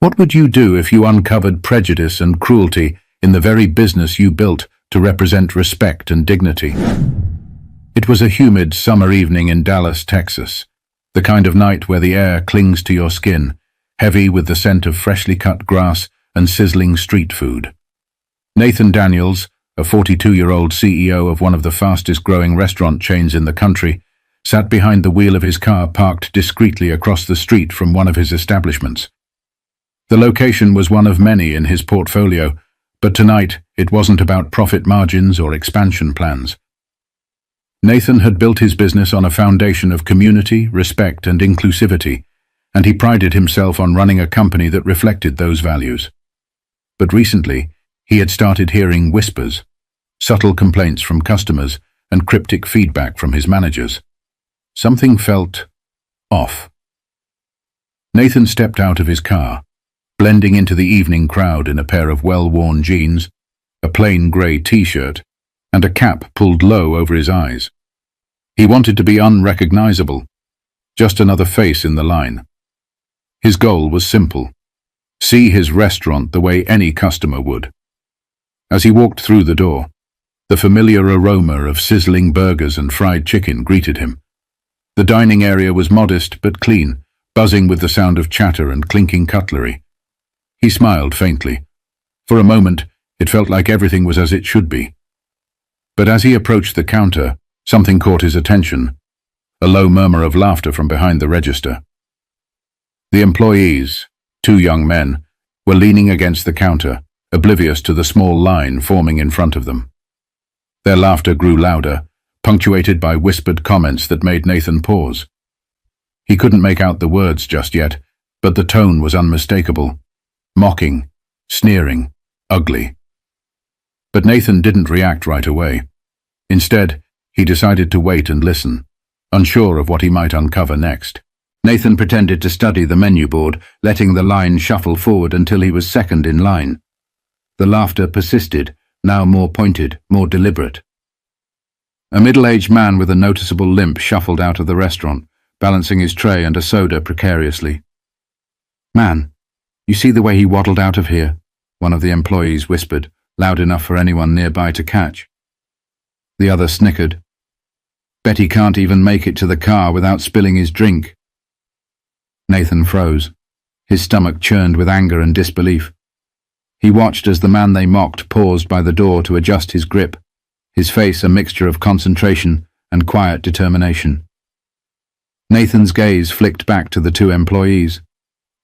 What would you do if you uncovered prejudice and cruelty in the very business you built to represent respect and dignity? It was a humid summer evening in Dallas, Texas, the kind of night where the air clings to your skin, heavy with the scent of freshly cut grass and sizzling street food. Nathan Daniels, a 42-year-old CEO of one of the fastest-growing restaurant chains in the country, sat behind the wheel of his car parked discreetly across the street from one of his establishments. The location was one of many in his portfolio, but tonight it wasn't about profit margins or expansion plans. Nathan had built his business on a foundation of community, respect, and inclusivity, and he prided himself on running a company that reflected those values. But recently, he had started hearing whispers, subtle complaints from customers, and cryptic feedback from his managers. Something felt off. Nathan stepped out of his car, blending into the evening crowd in a pair of well-worn jeans, a plain grey t-shirt, and a cap pulled low over his eyes. He wanted to be unrecognizable, just another face in the line. His goal was simple: see his restaurant the way any customer would. As he walked through the door, the familiar aroma of sizzling burgers and fried chicken greeted him. The dining area was modest but clean, buzzing with the sound of chatter and clinking cutlery. He smiled faintly. For a moment, it felt like everything was as it should be. But as he approached the counter, something caught his attention, a low murmur of laughter from behind the register. The employees, two young men, were leaning against the counter, oblivious to the small line forming in front of them. Their laughter grew louder, punctuated by whispered comments that made Nathan pause. He couldn't make out the words just yet, but the tone was unmistakable. Mocking, sneering, ugly. But Nathan didn't react right away. Instead, he decided to wait and listen, unsure of what he might uncover next. Nathan pretended to study the menu board, letting the line shuffle forward until he was second in line. The laughter persisted, now more pointed, more deliberate. A middle-aged man with a noticeable limp shuffled out of the restaurant, balancing his tray and a soda precariously. "Man, you see the way he waddled out of here?" one of the employees whispered, loud enough for anyone nearby to catch. The other snickered. "Bet he can't even make it to the car without spilling his drink." Nathan froze. His stomach churned with anger and disbelief. He watched as the man they mocked paused by the door to adjust his grip, his face a mixture of concentration and quiet determination. Nathan's gaze flicked back to the two employees.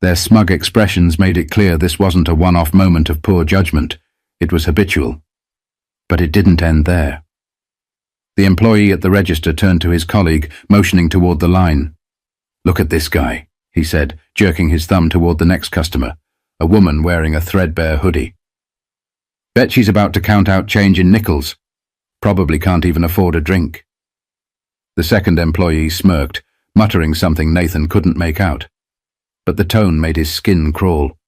Their smug expressions made it clear this wasn't a one-off moment of poor judgment. It was habitual. But it didn't end there. The employee at the register turned to his colleague, motioning toward the line. "Look at this guy," he said, jerking his thumb toward the next customer, a woman wearing a threadbare hoodie. "Bet she's about to count out change in nickels. Probably can't even afford a drink." The second employee smirked, muttering something Nathan couldn't make out. But the tone made his skin crawl.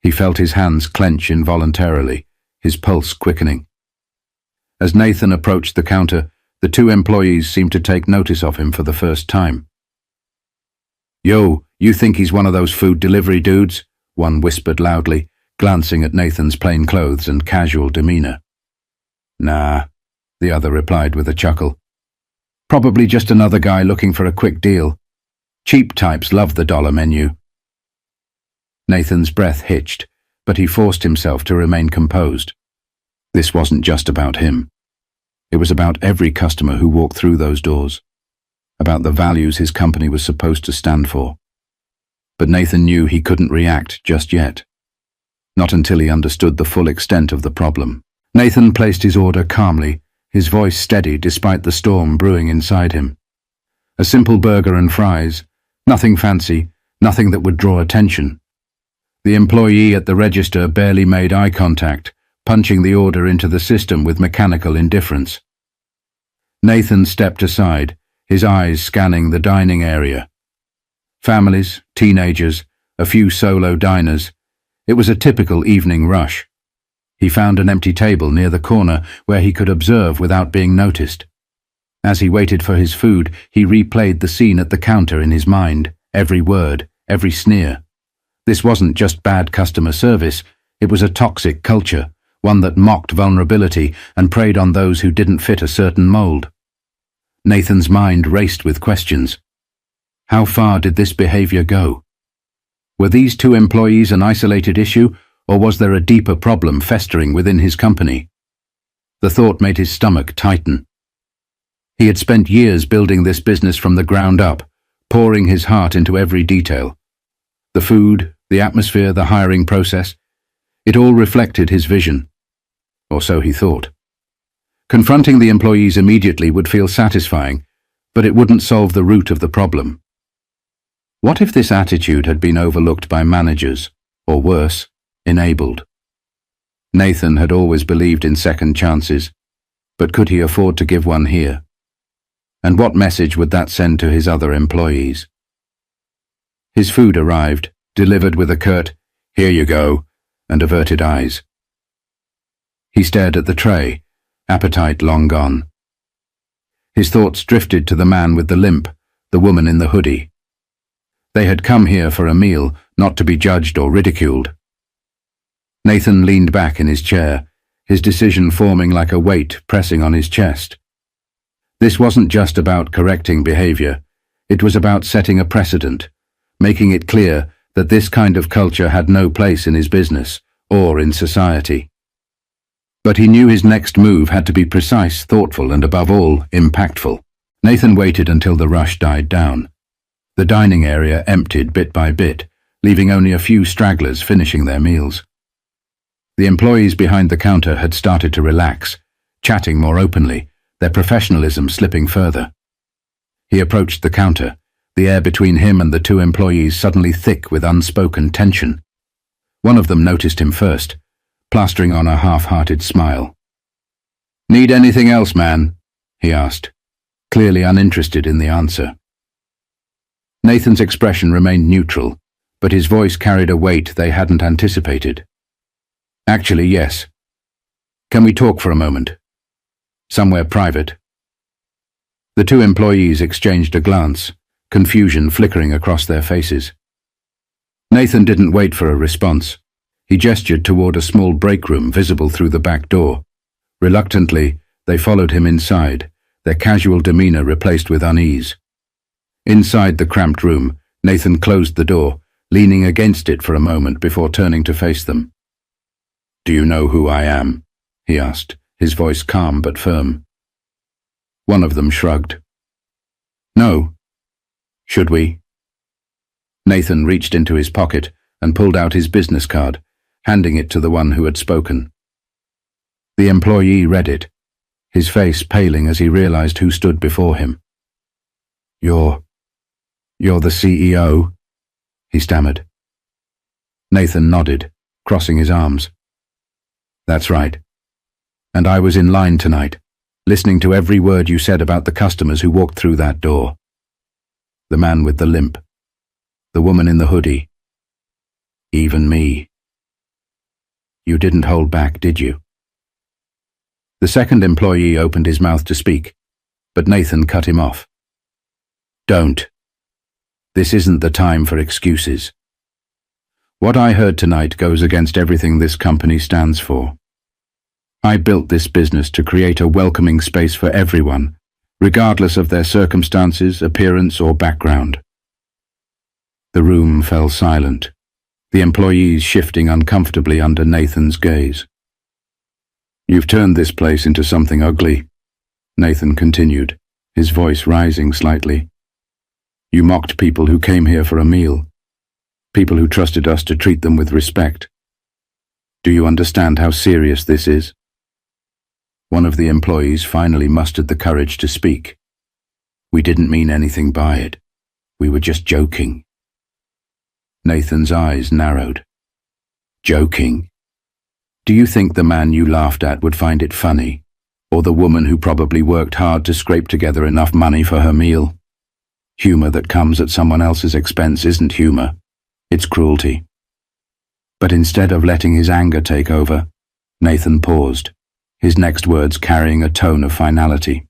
He felt his hands clench involuntarily, his pulse quickening. As Nathan approached the counter, the two employees seemed to take notice of him for the first time. "Yo, you think he's one of those food delivery dudes?" one whispered loudly, glancing at Nathan's plain clothes and casual demeanor. "Nah," the other replied with a chuckle. "Probably just another guy looking for a quick deal. Cheap types love the dollar menu." Nathan's breath hitched, but he forced himself to remain composed. This wasn't just about him. It was about every customer who walked through those doors, about the values his company was supposed to stand for. But Nathan knew he couldn't react just yet. Not until he understood the full extent of the problem. Nathan placed his order calmly, his voice steady despite the storm brewing inside him. A simple burger and fries, nothing fancy, nothing that would draw attention. The employee at the register barely made eye contact, punching the order into the system with mechanical indifference. Nathan stepped aside, his eyes scanning the dining area. Families, teenagers, a few solo diners. It was a typical evening rush. He found an empty table near the corner where he could observe without being noticed. As he waited for his food, he replayed the scene at the counter in his mind, every word, every sneer. This wasn't just bad customer service, it was a toxic culture, one that mocked vulnerability and preyed on those who didn't fit a certain mold. Nathan's mind raced with questions. How far did this behavior go? Were these two employees an isolated issue, or was there a deeper problem festering within his company? The thought made his stomach tighten. He had spent years building this business from the ground up, pouring his heart into every detail. The food, the atmosphere, the hiring process, it all reflected his vision. Or so he thought. Confronting the employees immediately would feel satisfying, but it wouldn't solve the root of the problem. What if this attitude had been overlooked by managers, or worse, enabled? Nathan had always believed in second chances, but could he afford to give one here? And what message would that send to his other employees? His food arrived, delivered with a curt, "Here you go," and averted eyes. He stared at the tray, appetite long gone. His thoughts drifted to the man with the limp, the woman in the hoodie. They had come here for a meal, not to be judged or ridiculed. Nathan leaned back in his chair, his decision forming like a weight pressing on his chest. This wasn't just about correcting behavior, it was about setting a precedent, making it clear that this kind of culture had no place in his business or in society. But he knew his next move had to be precise, thoughtful, and above all, impactful. Nathan waited until the rush died down. The dining area emptied bit by bit, leaving only a few stragglers finishing their meals. The employees behind the counter had started to relax, chatting more openly, their professionalism slipping further. He approached the counter, the air between him and the two employees suddenly thick with unspoken tension. One of them noticed him first, plastering on a half-hearted smile. "Need anything else, man?" he asked, clearly uninterested in the answer. Nathan's expression remained neutral, but his voice carried a weight they hadn't anticipated. "Actually, yes. Can we talk for a moment? Somewhere private?" The two employees exchanged a glance, confusion flickering across their faces. Nathan didn't wait for a response. He gestured toward a small break room visible through the back door. Reluctantly, they followed him inside, their casual demeanor replaced with unease. Inside the cramped room, Nathan closed the door, leaning against it for a moment before turning to face them. "Do you know who I am?" he asked, his voice calm but firm. One of them shrugged. "No. Should we?" Nathan reached into his pocket and pulled out his business card, handing it to the one who had spoken. The employee read it, his face paling as he realized who stood before him. You're the CEO?" he stammered. Nathan nodded, crossing his arms. "That's right. And I was in line tonight, listening to every word you said about the customers who walked through that door. The man with the limp, the woman in the hoodie, even me. You didn't hold back, did you?" The second employee opened his mouth to speak, but Nathan cut him off. "Don't. This isn't the time for excuses. What I heard tonight goes against everything this company stands for. I built this business to create a welcoming space for everyone, regardless of their circumstances, appearance, or background." The room fell silent, the employees shifting uncomfortably under Nathan's gaze. "You've turned this place into something ugly," Nathan continued, his voice rising slightly. "You mocked people who came here for a meal, people who trusted us to treat them with respect. Do you understand how serious this is?" One of the employees finally mustered the courage to speak. "We didn't mean anything by it. We were just joking." Nathan's eyes narrowed. "Joking? Do you think the man you laughed at would find it funny? Or the woman who probably worked hard to scrape together enough money for her meal? Humor that comes at someone else's expense isn't humor. It's cruelty." But instead of letting his anger take over, Nathan paused, his next words carrying a tone of finality.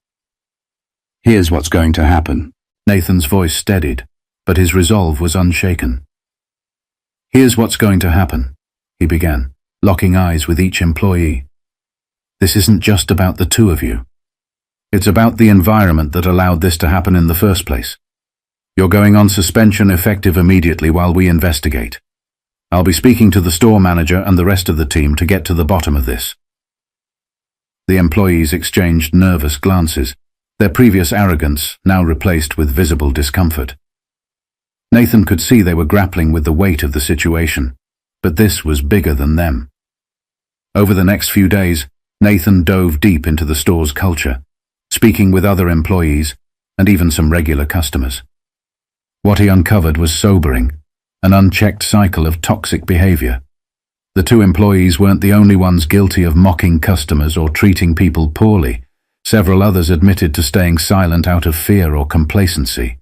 "Here's what's going to happen." Nathan's voice steadied, but his resolve was unshaken. "Here's what's going to happen," he began, locking eyes with each employee. "This isn't just about the two of you. It's about the environment that allowed this to happen in the first place. You're going on suspension effective immediately while we investigate. I'll be speaking to the store manager and the rest of the team to get to the bottom of this." The employees exchanged nervous glances, their previous arrogance now replaced with visible discomfort. Nathan could see they were grappling with the weight of the situation, but this was bigger than them. Over the next few days, Nathan dove deep into the store's culture, speaking with other employees and even some regular customers. What he uncovered was sobering, an unchecked cycle of toxic behavior. The two employees weren't the only ones guilty of mocking customers or treating people poorly. Several others admitted to staying silent out of fear or complacency.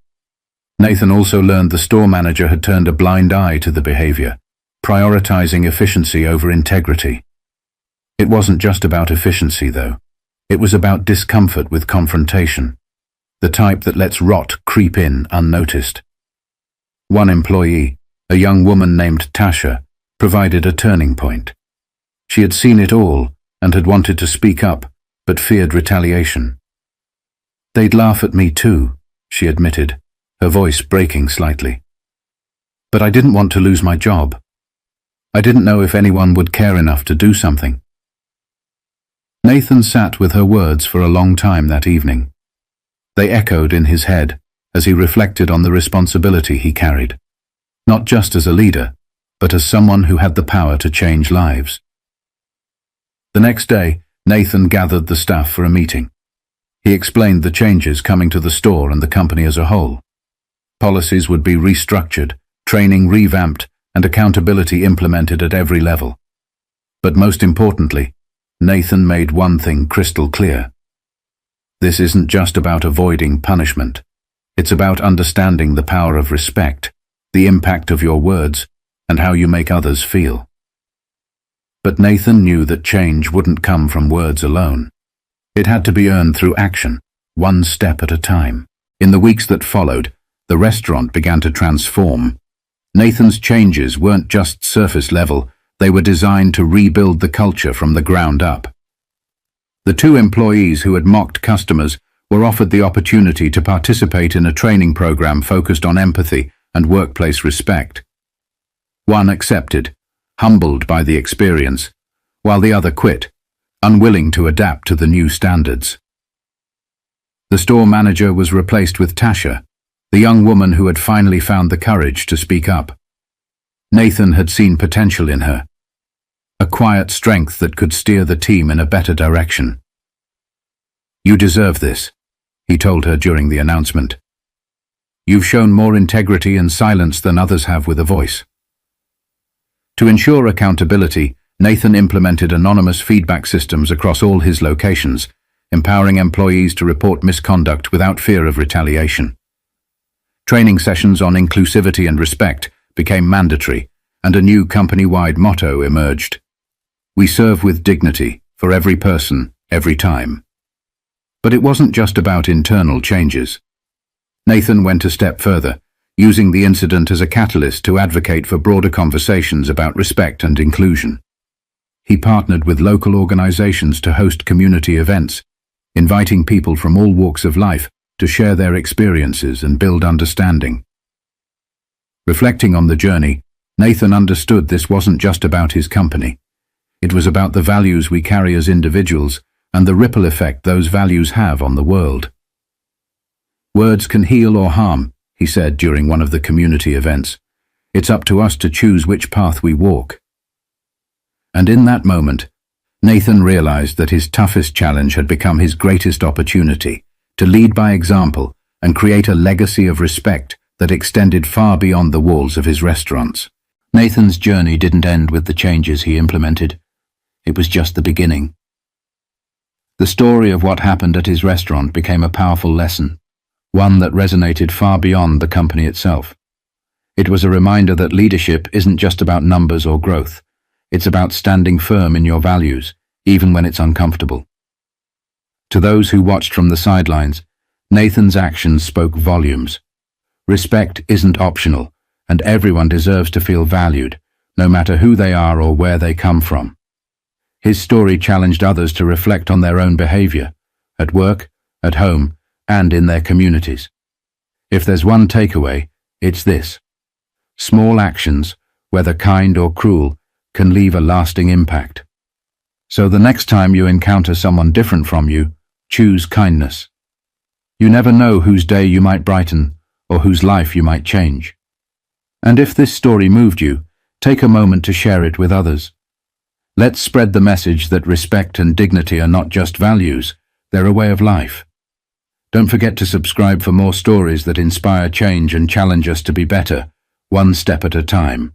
Nathan also learned the store manager had turned a blind eye to the behavior, prioritizing efficiency over integrity. It wasn't just about efficiency, though. It was about discomfort with confrontation, the type that lets rot creep in unnoticed. One employee, a young woman named Tasha, provided a turning point. She had seen it all and had wanted to speak up, but feared retaliation. "They'd laugh at me too," she admitted, her voice breaking slightly. "But I didn't want to lose my job. I didn't know if anyone would care enough to do something." Nathan sat with her words for a long time that evening. They echoed in his head as he reflected on the responsibility he carried, not just as a leader, but as someone who had the power to change lives. The next day, Nathan gathered the staff for a meeting. He explained the changes coming to the store and the company as a whole. Policies would be restructured, training revamped, and accountability implemented at every level. But most importantly, Nathan made one thing crystal clear. This isn't just about avoiding punishment. It's about understanding the power of respect, the impact of your words, and how you make others feel. But Nathan knew that change wouldn't come from words alone. It had to be earned through action, one step at a time. In the weeks that followed, the restaurant began to transform. Nathan's changes weren't just surface level, they were designed to rebuild the culture from the ground up. The two employees who had mocked customers were offered the opportunity to participate in a training program focused on empathy and workplace respect. One accepted, humbled by the experience, while the other quit, unwilling to adapt to the new standards. The store manager was replaced with Tasha, the young woman who had finally found the courage to speak up. Nathan had seen potential in her, a quiet strength that could steer the team in a better direction. "You deserve this," he told her during the announcement. "You've shown more integrity and silence than others have with a voice." To ensure accountability, Nathan implemented anonymous feedback systems across all his locations, empowering employees to report misconduct without fear of retaliation. Training sessions on inclusivity and respect became mandatory, and a new company-wide motto emerged: "We serve with dignity, for every person, every time." But it wasn't just about internal changes. Nathan went a step further, using the incident as a catalyst to advocate for broader conversations about respect and inclusion. He partnered with local organizations to host community events, inviting people from all walks of life to share their experiences and build understanding. Reflecting on the journey, Nathan understood this wasn't just about his company. It was about the values we carry as individuals and the ripple effect those values have on the world. "Words can heal or harm," he said during one of the community events. "It's up to us to choose which path we walk." And in that moment, Nathan realized that his toughest challenge had become his greatest opportunity to lead by example and create a legacy of respect that extended far beyond the walls of his restaurants. Nathan's journey didn't end with the changes he implemented. It was just the beginning. The story of what happened at his restaurant became a powerful lesson, one that resonated far beyond the company itself. It was a reminder that leadership isn't just about numbers or growth. It's about standing firm in your values, even when it's uncomfortable. To those who watched from the sidelines, Nathan's actions spoke volumes. Respect isn't optional, and everyone deserves to feel valued, no matter who they are or where they come from. His story challenged others to reflect on their own behavior, at work, at home, and in their communities. If there's one takeaway, it's this: small actions, whether kind or cruel, can leave a lasting impact. So the next time you encounter someone different from you, choose kindness. You never know whose day you might brighten or whose life you might change. And if this story moved you, take a moment to share it with others. Let's spread the message that respect and dignity are not just values, they're a way of life. Don't forget to subscribe for more stories that inspire change and challenge us to be better, one step at a time.